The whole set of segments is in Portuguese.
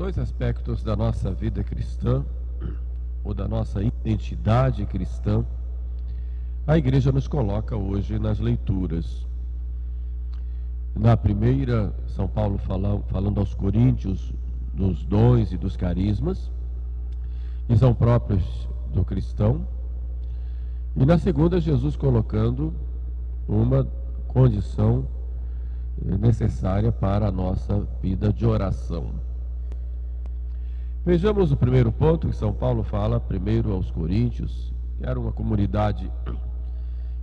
dois aspectos da nossa vida cristã, ou da nossa identidade cristã, a igreja nos coloca hoje nas leituras. Na primeira, São Paulo falando aos Coríntios dos dons e dos carismas, que são próprios do cristão. E na segunda, Jesus colocando uma condição necessária para a nossa vida de oração. Vejamos o primeiro ponto que São Paulo fala primeiro aos Coríntios, que era uma comunidade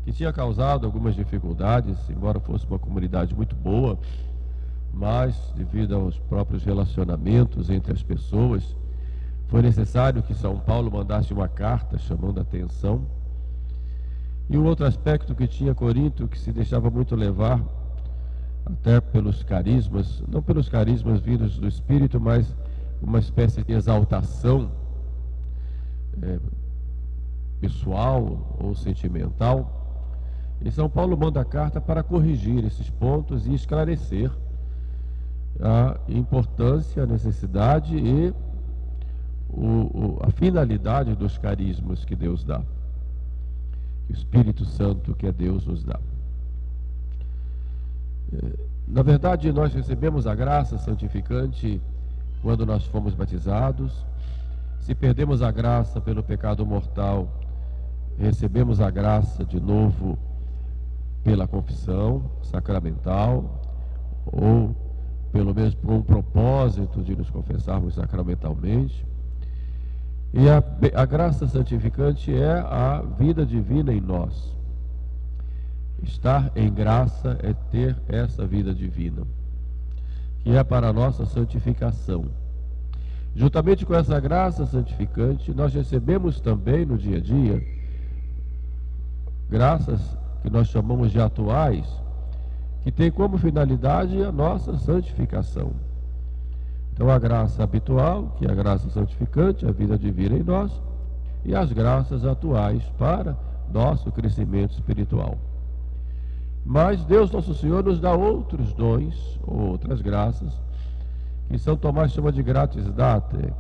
que tinha causado algumas dificuldades, embora fosse uma comunidade muito boa, mas devido aos próprios relacionamentos entre as pessoas, foi necessário que São Paulo mandasse uma carta chamando a atenção. E um outro aspecto que tinha Corinto, que se deixava muito levar até pelos carismas, não pelos carismas vindos do Espírito, mas uma espécie de exaltação pessoal ou sentimental. E São Paulo manda a carta para corrigir esses pontos e esclarecer a importância, a necessidade e a finalidade dos carismas que Deus dá, o Espírito Santo que é Deus nos dá. Na verdade, nós recebemos a graça santificante quando nós fomos batizados. Se perdemos a graça pelo pecado mortal, recebemos a graça de novo pela confissão sacramental, ou pelo menos por um propósito de nos confessarmos sacramentalmente. E a graça santificante é a vida divina em nós. Estar em graça é ter essa vida divina, que é para a nossa santificação. Juntamente com essa graça santificante, nós recebemos também no dia a dia graças que nós chamamos de atuais, que tem como finalidade a nossa santificação. Então a graça habitual, que é a graça santificante, a vida divina em nós, e as graças atuais para nosso crescimento espiritual. Mas Deus Nosso Senhor nos dá outros dons, ou outras graças, que São Tomás chama de gratis date,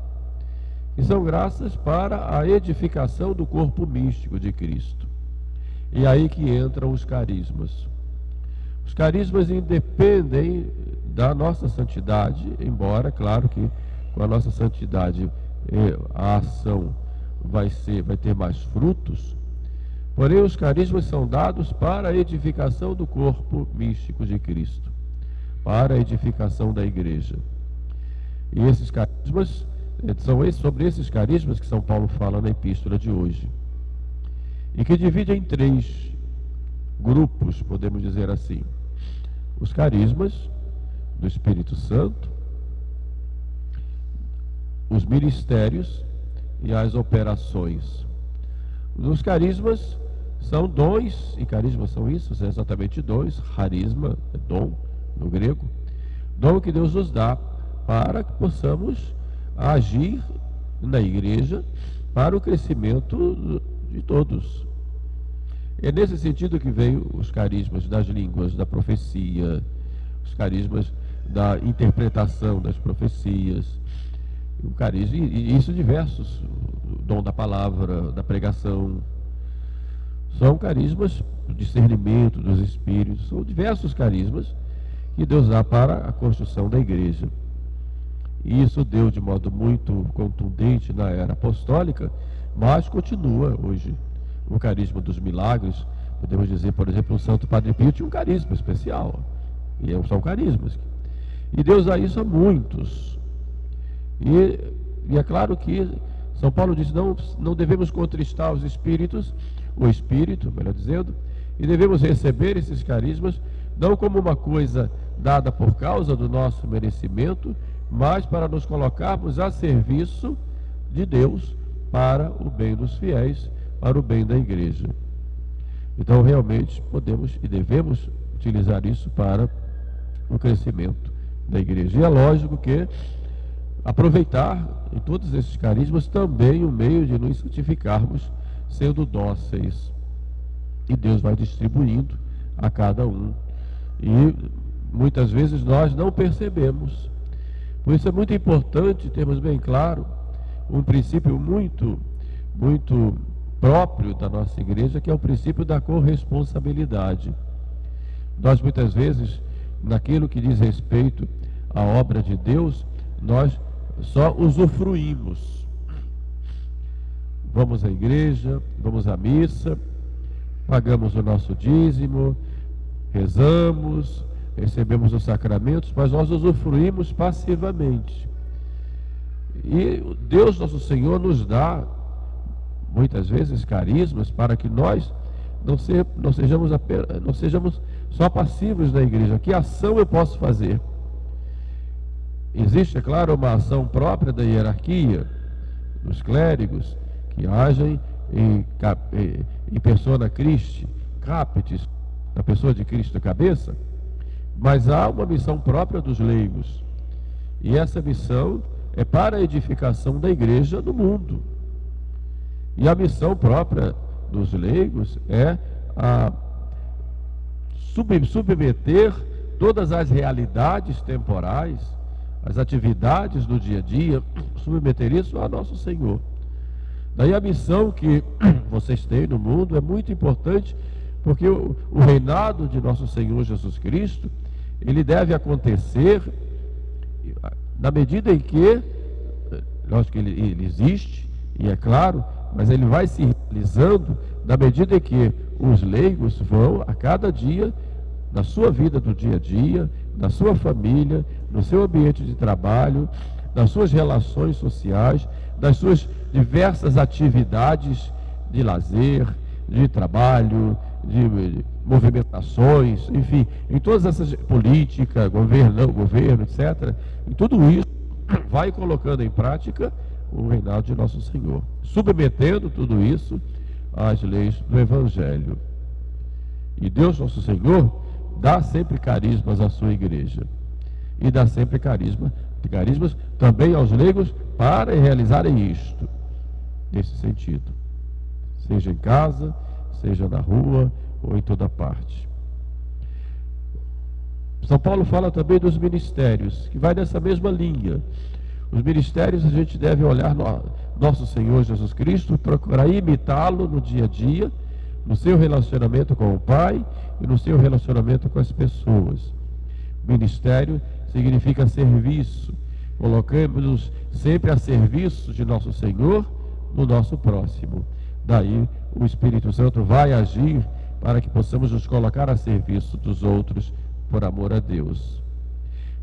que são graças para a edificação do corpo místico de Cristo. E aí que entram os carismas. Os carismas independem da nossa santidade, embora, claro que com a nossa santidade a ação vai ter mais frutos. Porém, os carismas são dados para a edificação do corpo místico de Cristo, para a edificação da igreja. E esses carismas, sobre esses carismas que São Paulo fala na epístola de hoje, e que divide em 3 grupos, podemos dizer assim: os carismas do Espírito Santo, os ministérios e as operações. Os carismas são dons, e carismas são isso, são exatamente dons. Charisma é dom no grego, dom que Deus nos dá para que possamos agir na igreja para o crescimento de todos. É nesse sentido que veio os carismas das línguas, da profecia, os carismas da interpretação das profecias, o carisma, e isso diversos, o dom da palavra, da pregação, são carismas do discernimento dos espíritos, são diversos carismas que Deus dá para a construção da igreja. E isso deu de modo muito contundente na era apostólica, mas continua hoje. O carisma dos milagres, podemos dizer, por exemplo, o Santo Padre Pio tinha um carisma especial, e são carismas. E Deus dá isso a muitos. E é claro que São Paulo diz, não devemos contristar os espíritos, o Espírito, melhor dizendo, e devemos receber esses carismas, não como uma coisa dada por causa do nosso merecimento, mas para nos colocarmos a serviço de Deus, para o bem dos fiéis, para o bem da igreja. Então realmente podemos e devemos utilizar isso para o crescimento da igreja. E é lógico que aproveitar em todos esses carismas também o meio de nos santificarmos, sendo dóceis. E Deus vai distribuindo a cada um. E muitas vezes nós não percebemos, Por isso é muito importante termos bem claro um princípio muito próprio da nossa igreja, que é o princípio da corresponsabilidade. Nós muitas vezes, naquilo que diz respeito à obra de Deus, nós só usufruímos. Vamos à igreja, vamos à missa, pagamos o nosso dízimo, rezamos, recebemos os sacramentos, mas nós usufruímos passivamente. E Deus nosso Senhor nos dá muitas vezes carismas para que nós não sejamos só passivos na igreja. Que ação eu posso fazer? Existe, é claro, uma ação própria da hierarquia, dos clérigos, que agem em persona Christi, capitis, na pessoa de Cristo cabeça, mas há uma missão própria dos leigos. E essa missão é para a edificação da igreja no mundo. E a missão própria dos leigos é a submeter todas as realidades temporais, as atividades do dia a dia, submeter isso a nosso Senhor. Daí a missão que vocês têm no mundo é muito importante, porque o reinado de nosso Senhor Jesus Cristo, ele deve acontecer na medida em que, lógico que ele existe, e é claro, mas ele vai se realizando na medida em que os leigos vão a cada dia, na sua vida do dia a dia, na sua família, no seu ambiente de trabalho, nas suas relações sociais, das suas diversas atividades de lazer, de trabalho, de movimentações, enfim, em todas essas políticas, governo, etc. E tudo isso vai colocando em prática o reinado de nosso Senhor, submetendo tudo isso às leis do Evangelho. E Deus nosso Senhor dá sempre carismas à sua igreja, e dá sempre carismas também aos leigos para realizarem isto, nesse sentido, seja em casa, seja na rua ou em toda parte. São Paulo fala também dos ministérios, que vai nessa mesma linha. Os ministérios, a gente deve olhar nosso Senhor Jesus Cristo, procurar imitá-lo no dia a dia, no seu relacionamento com o Pai e no seu relacionamento com as pessoas. Ministério significa serviço. Colocamos-nos sempre a serviço de nosso Senhor no nosso próximo. Daí o Espírito Santo vai agir para que possamos nos colocar a serviço dos outros por amor a Deus.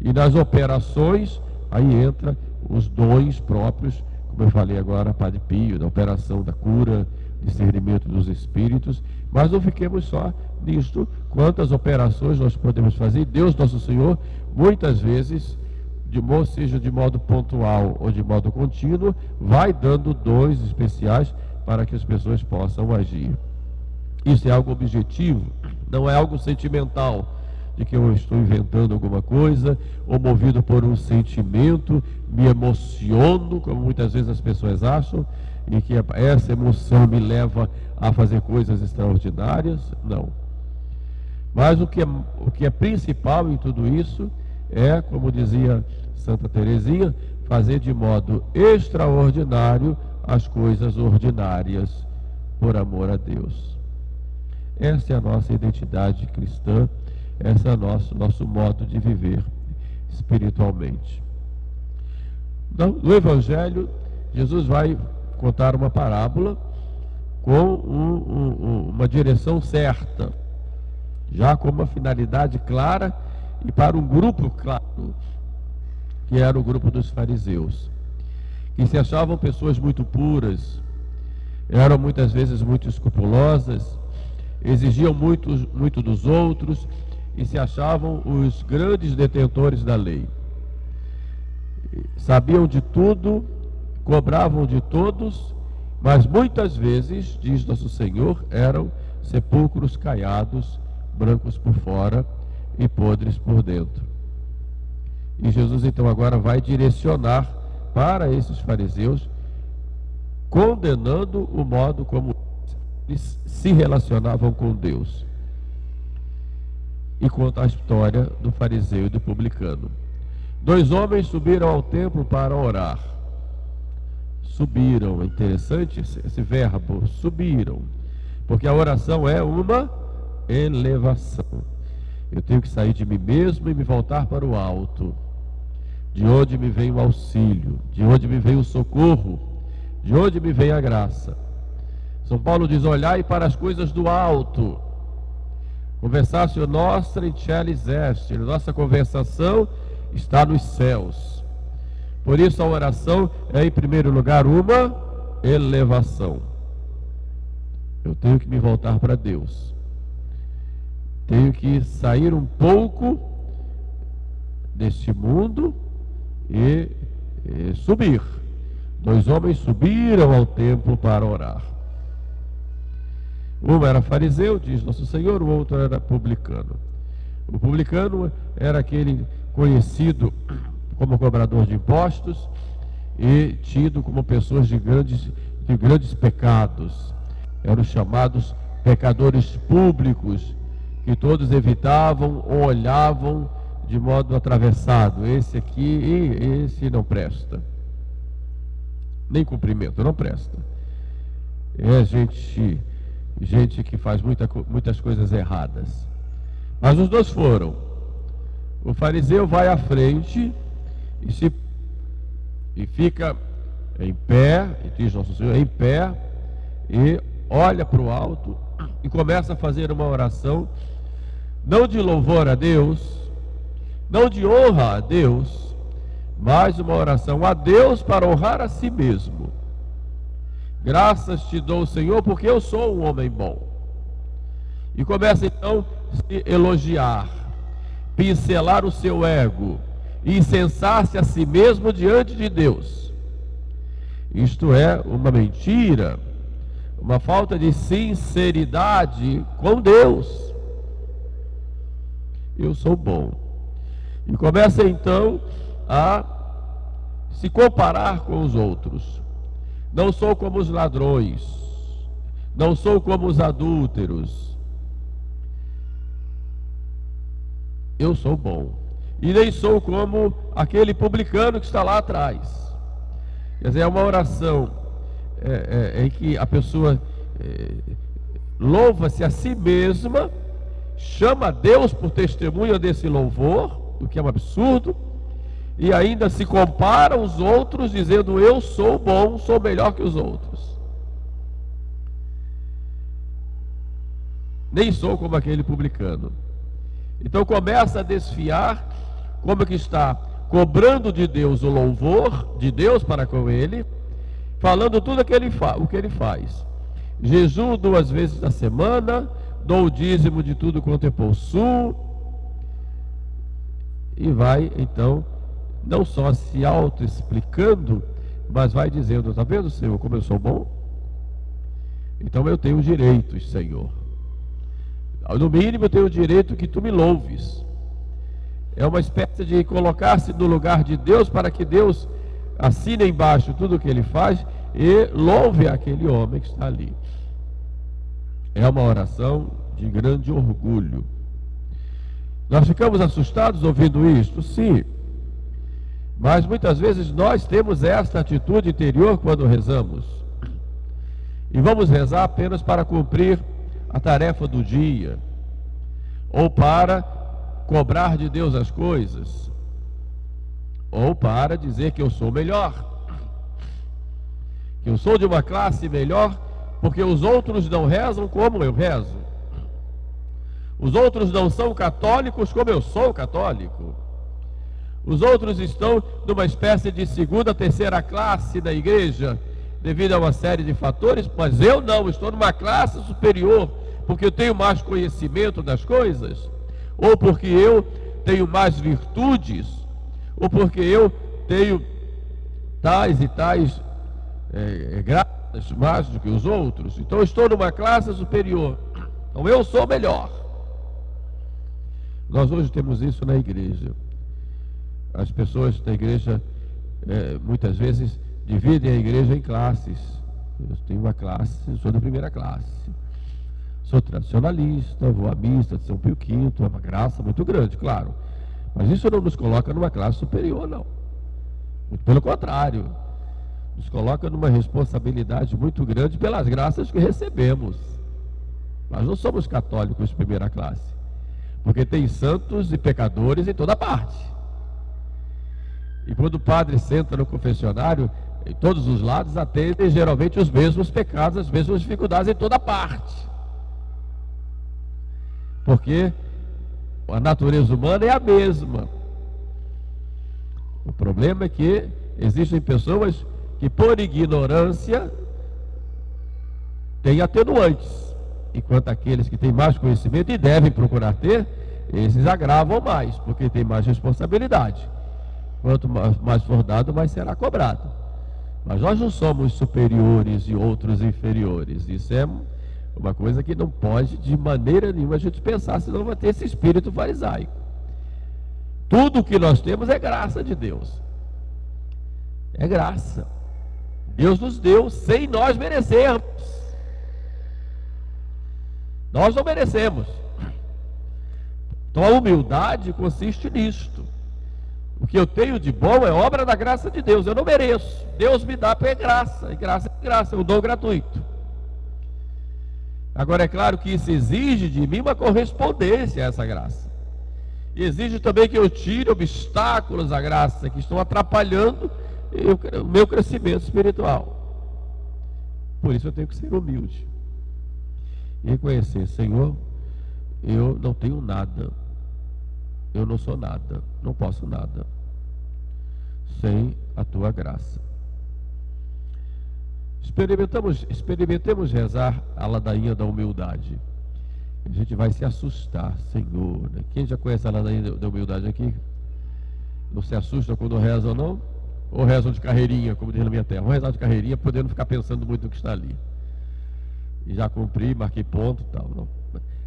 E nas operações, aí entra os dons próprios, como eu falei agora, Padre Pio, da operação da cura, discernimento dos espíritos, mas não fiquemos só nisto. Quantas operações nós podemos fazer? Deus nosso Senhor, muitas vezes, seja de modo pontual ou de modo contínuo, vai dando dons especiais para que as pessoas possam agir. Isso é algo objetivo, não é algo sentimental, de que eu estou inventando alguma coisa, ou movido por um sentimento, me emociono, como muitas vezes as pessoas acham, e que essa emoção me leva a fazer coisas extraordinárias. Não. Mas o que é principal em tudo isso é, como dizia Santa Teresinha, fazer de modo extraordinário as coisas ordinárias, por amor a Deus. Essa é a nossa identidade cristã, esse é o nosso modo de viver espiritualmente. No Evangelho, Jesus vai contar uma parábola com uma direção certa, já com uma finalidade clara e para um grupo claro, que era o grupo dos fariseus, que se achavam pessoas muito puras, eram muitas vezes muito escrupulosas, exigiam muito dos outros e se achavam os grandes detentores da lei. Sabiam de tudo, cobravam de todos, mas muitas vezes, diz nosso Senhor, eram sepulcros caiados, brancos por fora e podres por dentro. E Jesus então agora vai direcionar para esses fariseus, condenando o modo como eles se relacionavam com Deus. E conta a história do fariseu e do publicano. Dois homens subiram ao templo para orar. Subiram, é interessante esse verbo, subiram, porque a oração é uma elevação. Eu tenho que sair de mim mesmo e me voltar para o alto, de onde me vem o auxílio, de onde me vem o socorro, de onde me vem a graça. São Paulo diz: olhai para as coisas do alto. Conversação nossa em Celis est, nossa conversação está nos céus. Por isso a oração é, em primeiro lugar, uma elevação. Eu tenho que me voltar para Deus. Tenho que sair um pouco deste mundo e subir. Dois homens subiram ao templo para orar. Um era fariseu, diz Nosso Senhor, o outro era publicano. O publicano era aquele conhecido como cobrador de impostos e tido como pessoas de grandes pecados. Eram chamados pecadores públicos, que todos evitavam ou olhavam de modo atravessado. Esse aqui, esse não presta. Nem cumprimento, não presta. É gente que faz muitas coisas erradas. Mas os dois foram. O fariseu vai à frente e fica em pé, e diz Nosso Senhor, em pé, e olha para o alto e começa a fazer uma oração, não de louvor a Deus, não de honra a Deus, mas uma oração a Deus para honrar a si mesmo. Graças te dou, Senhor, porque eu sou um homem bom. E começa então a se elogiar, pincelar o seu ego, incensar-se a si mesmo diante de Deus. Isto é uma mentira, uma falta de sinceridade com Deus. Eu sou bom. E começa então a se comparar com os outros. Não sou como os ladrões, não sou como os adúlteros. Eu sou bom. E nem sou como aquele publicano que está lá atrás. Quer dizer, é uma oração em que a pessoa louva-se a si mesma, chama Deus por testemunha desse louvor, o que é um absurdo, e ainda se compara aos outros, dizendo: eu sou bom, sou melhor que os outros. Nem sou como aquele publicano. Então começa a desfiar, como que está cobrando de Deus o louvor de Deus para com ele, falando tudo o que ele faz. Jejuo 2 vezes na semana, dou o dízimo de tudo quanto eu possuo, e vai então não só se auto-explicando, mas vai dizendo: está vendo, Senhor, como eu sou bom? Então eu tenho direitos, Senhor. No mínimo eu tenho o direito que tu me louves. É uma espécie de colocar-se no lugar de Deus, para que Deus assine embaixo tudo o que ele faz e louve aquele homem que está ali. É uma oração de grande orgulho. Nós ficamos assustados ouvindo isto? Sim. Mas muitas vezes nós temos esta atitude interior quando rezamos. E vamos rezar apenas para cumprir a tarefa do dia, ou para cobrar de Deus as coisas, ou para dizer que eu sou melhor, que eu sou de uma classe melhor, porque os outros não rezam como eu rezo, os outros não são católicos como eu sou católico, os outros estão numa espécie de segunda, terceira classe da igreja, devido a uma série de fatores, mas eu não, estou numa classe superior, porque eu tenho mais conhecimento das coisas, ou porque eu tenho mais virtudes, ou porque eu tenho tais e tais graças mais do que os outros. Então eu estou numa classe superior, então eu sou melhor. Nós hoje temos isso na igreja. As pessoas da igreja muitas vezes dividem a igreja em classes. Eu tenho uma classe, eu sou da primeira classe, sou tradicionalista, vou à missa de São Pio V, é uma graça muito grande, claro, Mas isso não nos coloca numa classe superior, não. Muito pelo contrário, nos coloca numa responsabilidade muito grande pelas graças que recebemos. Nós não somos católicos de primeira classe, porque tem santos e pecadores em toda parte. E quando o padre senta no confessionário, em todos os lados atendem geralmente os mesmos pecados, as mesmas dificuldades em toda parte. Porque a natureza humana é a mesma. O problema é que existem pessoas que, por ignorância, têm atenuantes, enquanto aqueles que têm mais conhecimento e devem procurar ter, esses agravam mais, porque têm mais responsabilidade. Quanto mais for dado, mais será cobrado. Mas nós não somos superiores e outros inferiores. Isso é uma coisa que não pode de maneira nenhuma a gente pensar, senão vai ter esse espírito farisaico. Tudo o que nós temos é graça de Deus. É graça. Deus nos deu sem nós merecermos. Nós não merecemos. Então a humildade consiste nisto. O que eu tenho de bom é obra da graça de Deus. Eu não mereço. Deus me dá porque é graça. E graça é graça, é um dom gratuito. Agora é claro que isso exige de mim uma correspondência a essa graça. E exige também que eu tire obstáculos à graça que estão atrapalhando o meu crescimento espiritual. Por isso eu tenho que ser humilde. E reconhecer, Senhor, eu não tenho nada. Eu não sou nada, não posso nada sem a tua graça. Experimentemos rezar a ladainha da humildade. A gente vai se assustar, Senhor. Né? Quem já conhece a ladainha da humildade aqui? Não se assusta quando reza ou não? Ou rezam de carreirinha, como diz na minha terra? Vamos rezar de carreirinha, podendo ficar pensando muito no que está ali. E já cumpri, marquei ponto e tal. Não.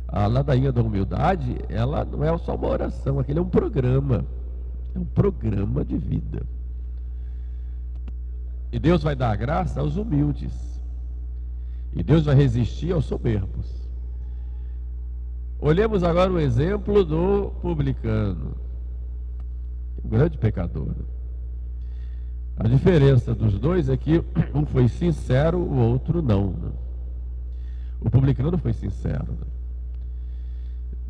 A ladainha da humildade, ela não é só uma oração, aquele é um programa. É um programa de vida. E Deus vai dar a graça aos humildes. E Deus vai resistir aos soberbos. Olhemos agora o exemplo do publicano, o grande pecador. A diferença dos dois é que um foi sincero, o outro não. O publicano foi sincero.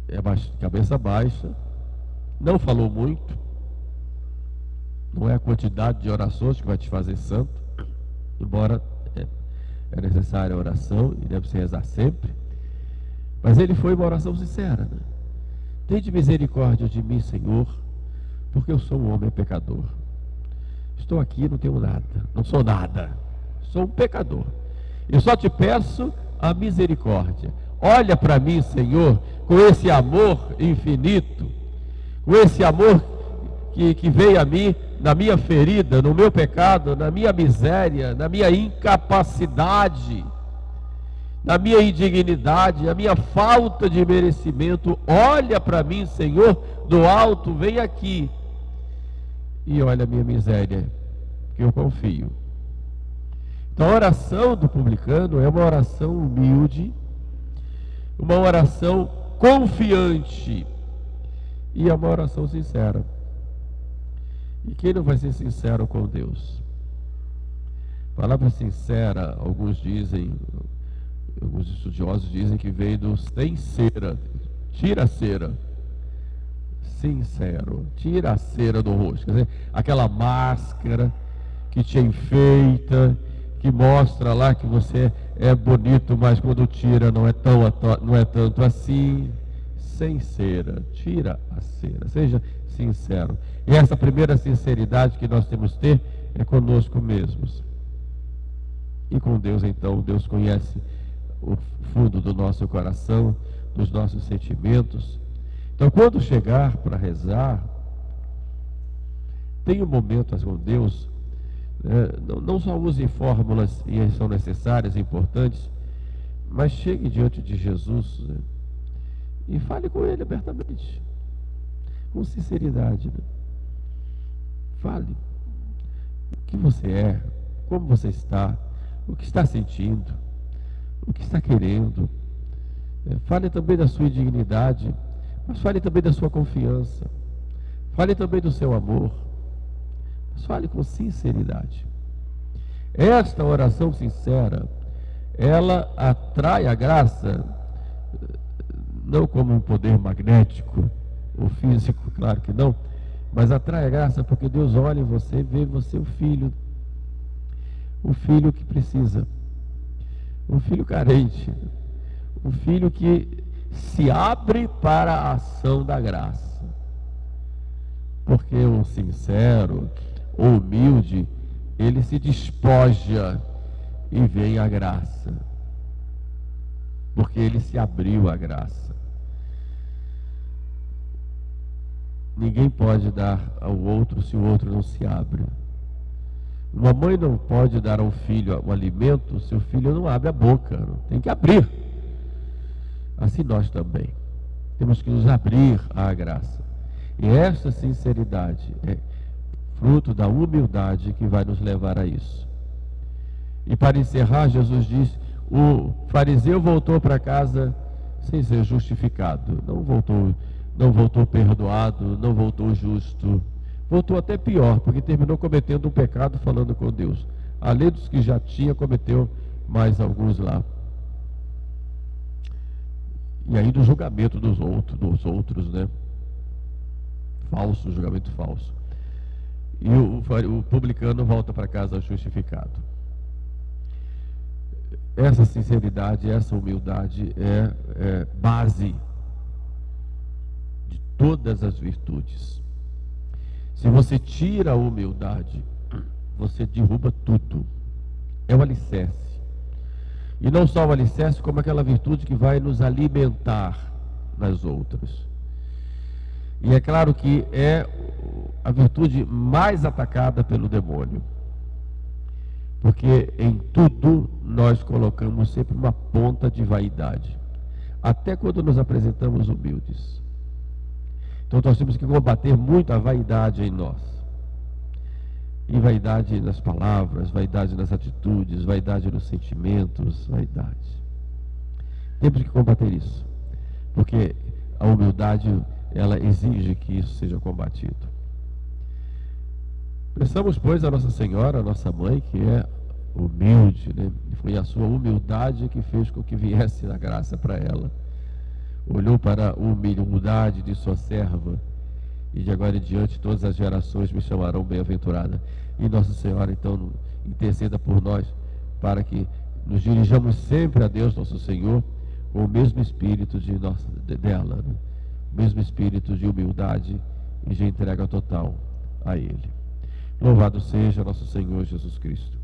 É cabeça baixa, não falou muito, não é a quantidade de orações que vai te fazer santo, embora é necessária a oração e deve se rezar sempre, mas ele foi uma oração sincera. Né? Tende misericórdia de mim, Senhor, porque eu sou um homem pecador. Estou aqui, não tenho nada, não sou nada, sou um pecador. Eu só te peço a misericórdia. Olha para mim, Senhor, com esse amor infinito, com esse amor que veio a mim na minha ferida, no meu pecado, na minha miséria, na minha incapacidade, na minha indignidade, na minha falta de merecimento. Olha para mim, Senhor, do alto, vem aqui e olha a minha miséria, que eu confio. Então a oração do publicano é uma oração humilde, uma oração confiante e é uma oração sincera. E quem não vai ser sincero com Deus? Palavra sincera, alguns estudiosos dizem que vem do sem cera, tira a cera. Sincero, tira a cera do rosto, quer dizer, aquela máscara que te enfeita, que mostra lá que você é bonito, mas quando tira não é tanto assim. Sem cera, tira a cera, seja sincero. E essa primeira sinceridade que nós temos que ter é conosco mesmos. E com Deus, então, Deus conhece o fundo do nosso coração, dos nossos sentimentos. Então, quando chegar para rezar, tenha um momento com Deus. Não só use fórmulas e são necessárias e importantes, mas chegue diante de Jesus, né? E fale com Ele abertamente, com sinceridade. Né? Fale o que você é, como você está, o que está sentindo, o que está querendo. Fale também da sua indignidade, mas fale também da sua confiança. Fale também do seu amor. Mas fale com sinceridade. Esta oração sincera, ela atrai a graça, não como um poder magnético ou físico, claro que não, mas atrai a graça porque Deus olha em você e vê você o filho que precisa, o filho carente, o filho que se abre para a ação da graça. Porque o sincero, o humilde, ele se despoja e vem a graça. Porque ele se abriu à graça. Ninguém pode dar ao outro se o outro não se abre. Uma mãe não pode dar ao filho o alimento se o filho não abre a boca. Tem que abrir. Assim nós também. Temos que nos abrir à graça. E esta sinceridade é fruto da humildade que vai nos levar a isso. E para encerrar, Jesus diz, o fariseu voltou para casa sem ser justificado. Não voltou perdoado, não voltou justo. Voltou até pior, porque terminou cometendo um pecado falando com Deus. Além dos que já tinha, cometeu mais alguns lá. E aí do julgamento dos outros, né? Falso, julgamento falso. E o publicano volta para casa justificado. Essa sinceridade, essa humildade é base de todas as virtudes. Se você tira a humildade, você derruba tudo. É o alicerce. E não só o alicerce, como aquela virtude que vai nos alimentar nas outras. E é claro que é a virtude mais atacada pelo demônio. Porque em tudo nós colocamos sempre uma ponta de vaidade. Até quando nos apresentamos humildes. Então nós temos que combater muito a vaidade em nós. E vaidade nas palavras, vaidade nas atitudes, vaidade nos sentimentos, vaidade. Temos que combater isso. Porque a humildade, ela exige que isso seja combatido. Peçamos, pois, a Nossa Senhora, a nossa mãe, que é humilde, né? Foi a sua humildade que fez com que viesse a graça para ela. Olhou para a humildade de sua serva, e de agora em diante todas as gerações me chamarão bem-aventurada. E Nossa Senhora, então, interceda por nós, para que nos dirijamos sempre a Deus, nosso Senhor, com o mesmo espírito dela, né? O mesmo espírito de humildade e de entrega total a Ele. Louvado seja nosso Senhor Jesus Cristo.